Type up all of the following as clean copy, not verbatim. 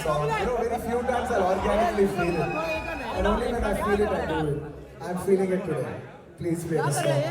song. You know, very few times I'll organically feel it. And only when I feel it, I do it. I'm feeling it today. Please play the song.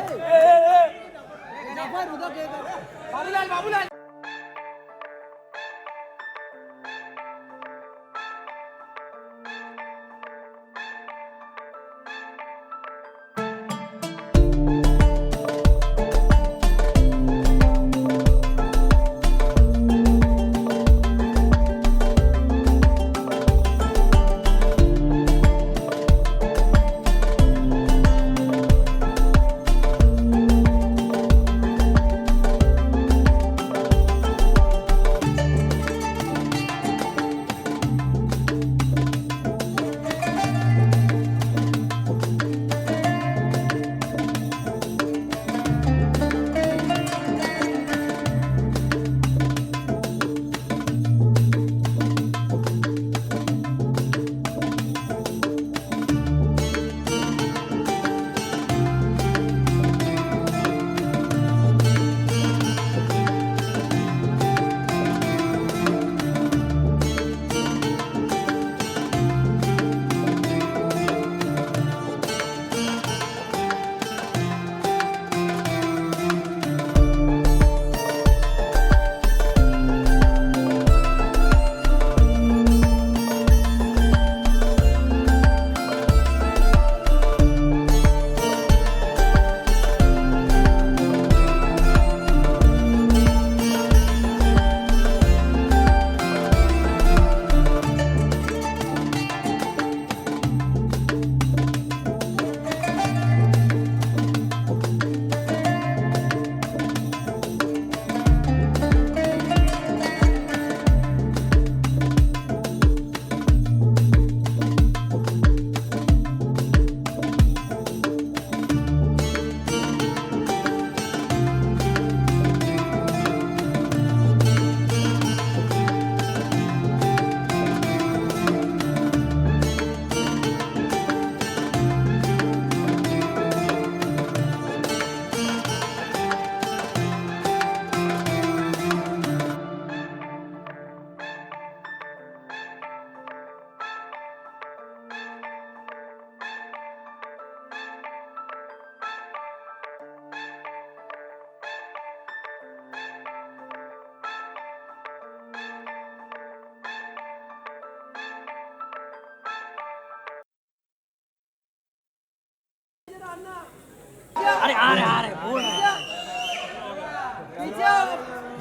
अरे आ रहे बोल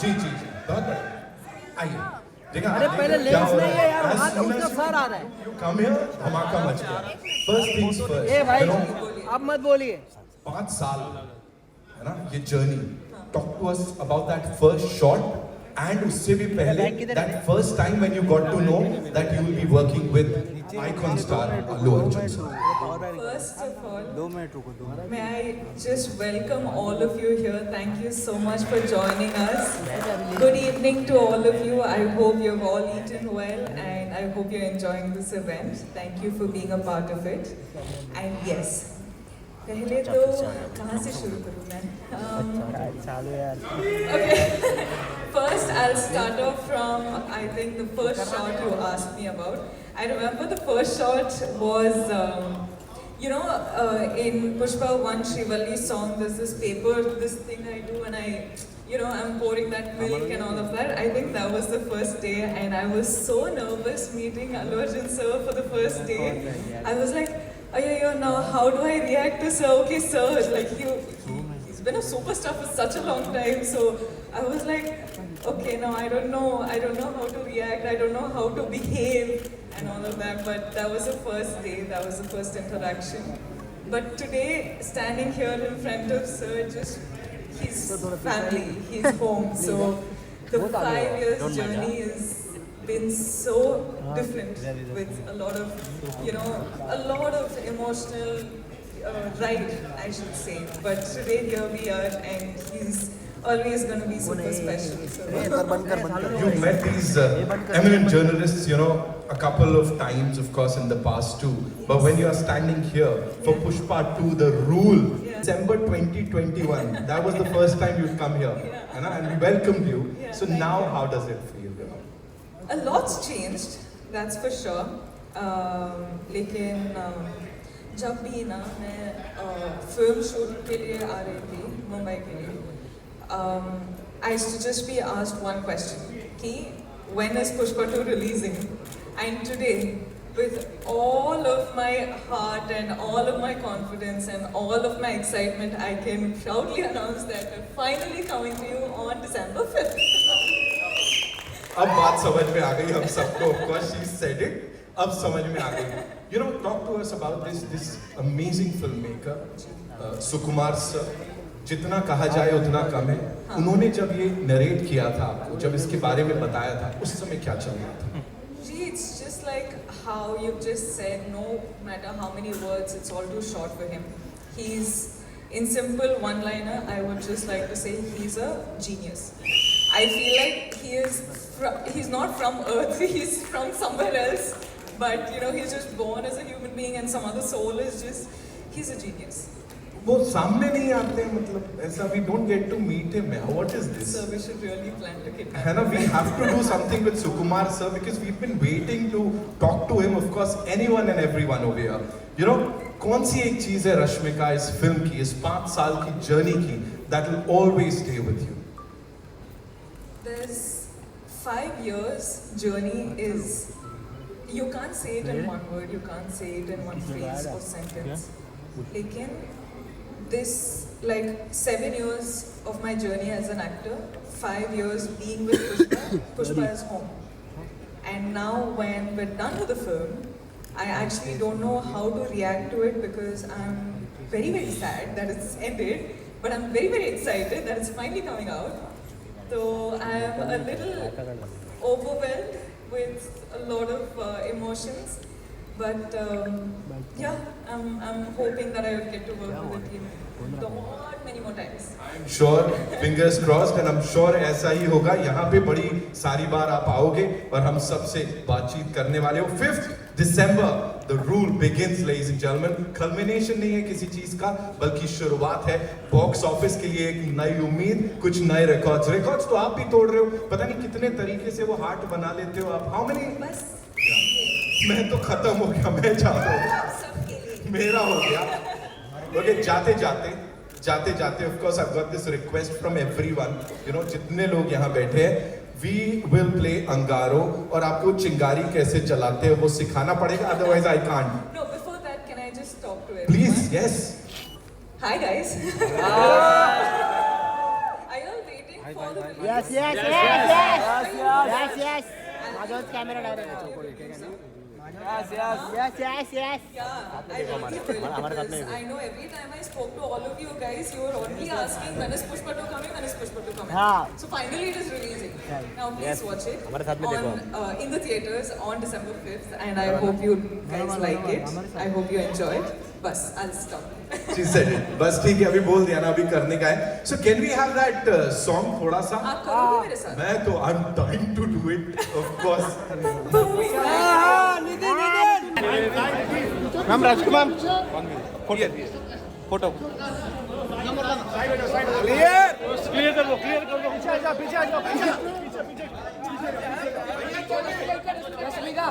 जी जी जी बहुत बढ़िया आइए देखा अरे पहले लेंस नहीं है यार वहाँ तो उसका सर आ रहा है यू कम हियर धमाका मच गया फर्स्ट थिंग्स फर्स्ट ए भाई अब मत बोलिए 5 साल है ना ये journey talk to us about that first shot and उससे भी पहले that first time when you got to know that you will be working with icon star Allu Arjun sir First of all, may I just welcome all of you here. Thank you so much for joining us. Good evening to all of you. I hope you've all eaten well and I hope you're enjoying this event. Thank you for being a part of it. And yes, पहले तो कहाँ से शुरू करूँ मैं? Okay. First, I'll start off from I think the first shot you asked me about. I remember the first shot was. You know, in Pushpa 1 Shrivalli song, there's this paper, this thing I do and I'm pouring that milk and all of that. I think that was the first day and I was so nervous meeting Allu Arjun sir for the first day. I was like, oh, now how do I react to sir? Okay, sir, like he's been a superstar for such a long time. So I was like, okay, now I don't know how to react, I don't know how to behave. And all of that, but that was the first day, that was the first interaction. But today, standing here in front of Sir, just he's family, he's home. So the 5 years journey has been so different with a lot of emotional ride, I should say. But today here we are, and he's always going to be super special. So. You've met these eminent journalists, you know, a couple of times, of course, in the past too. But when you are standing here for Pushpa 2, The Rule, December 2021, that was the first time you'd come here, and we welcomed you. So now, how does it feel? A lot's changed, that's for sure. लेकिन जब भी ना मैं film shoot के लिए आ रही थी मुंबई के लिए, I used to just be asked one question कि when is Pushpa 2 releasing? And today, with all of my heart and all of my confidence and all of my excitement, I can proudly announce that I'm finally coming to you on December 5th. अब बात समझ में आ गई हम सबको. Of course she said it. अब समझ में आ गई. You know, talk to us about this amazing filmmaker, Sukumar sir. जितना कहा जाए उतना कम है. हाँ. उन्होंने जब ये नरेट किया था आपको, जब इसके बारे में बताया था, उस समय क्या चल रहा था? Gee, it's just like how you've just said, no matter how many words, it's all too short for him. He's, in simple one-liner, I would just like to say he's a genius. I feel like he's not from Earth, he's from somewhere else. But, you know, he's just born as a human being and some other soul is just, he's a genius. वो सामने नहीं आते हैं, मतलब ऐसा we don't get to meet him. What is this? So we should really plan to kidnap him. है ना, we have to do something with Sukumar sir because we've been waiting to talk to him. Of course, anyone and everyone over here. You know, कौन सी एक चीज है रश्मिका इस film की, इस 5 साल की जर्नी की that will always stay with you? There's 5 years journey is, you can't say it in one word, you can't say it in one phrase or sentence. Lekin this, like 7 years of my journey as an actor, 5 years being with Pushpa, Pushpa is home. And now when we're done with the film, I actually don't know how to react to it because I'm very, very sad that it's ended, but I'm very, very excited that it's finally coming out. So I'm a little overwhelmed with a lot of emotions. But yeah, I'm hoping that I will get to work with him many more times. I'm sure, fingers crossed, and I'm sure ऐसा ही होगा. यहाँ पे बड़ी सारी बार आप आओगे और हम सबसे बातचीत करने वाले हो. 5th December, the rule begins, ladies and gentlemen. Culmination नहीं है किसी चीज का, बल्कि शुरुआत है. बॉक्स ऑफिस के लिए एक नई उम्मीद, कुछ नए रिकॉर्ड्स तो आप भी तोड़ रहे हो. पता नहीं कितने तरीके से वो हार्ट बना लेते हो आप. How many? बस मैं तो खत्म हो गया, मैं जा रहा हूँ, मेरा हो गया. ओके, जाते जाते of course I've got this request from everyone, you know, जितने लोग यहाँ बैठे हैं, we will play अंगारो और आपको चिंगारी कैसे चलाते हैं वो सिखाना पड़ेगा, otherwise I can't. No, before that, can I just talk to everyone? Please, yes. Hi guys. Are you all waiting for the release? Yes. Majos camera director. Yes. Yeah, I really will because I know every time I spoke to all of you guys, you were only asking when is Pushpa 2 coming, when is Pushpa 2 coming. हाँ. So finally it is releasing. Now please watch it on, in the theaters on December 5th and I hope you guys like it. I hope you enjoy it. Bas, I'll stop. She said it. बस ठीक है, अभी बोल दिया ना, अभी करने का है. So can we have that song थोड़ा सा? आप करोगे मेरे साथ? मैं तो I'm dying to do it, of course. Ma'am Rajkumar photo clear कर दो पीछे आ जाओ रश्मिका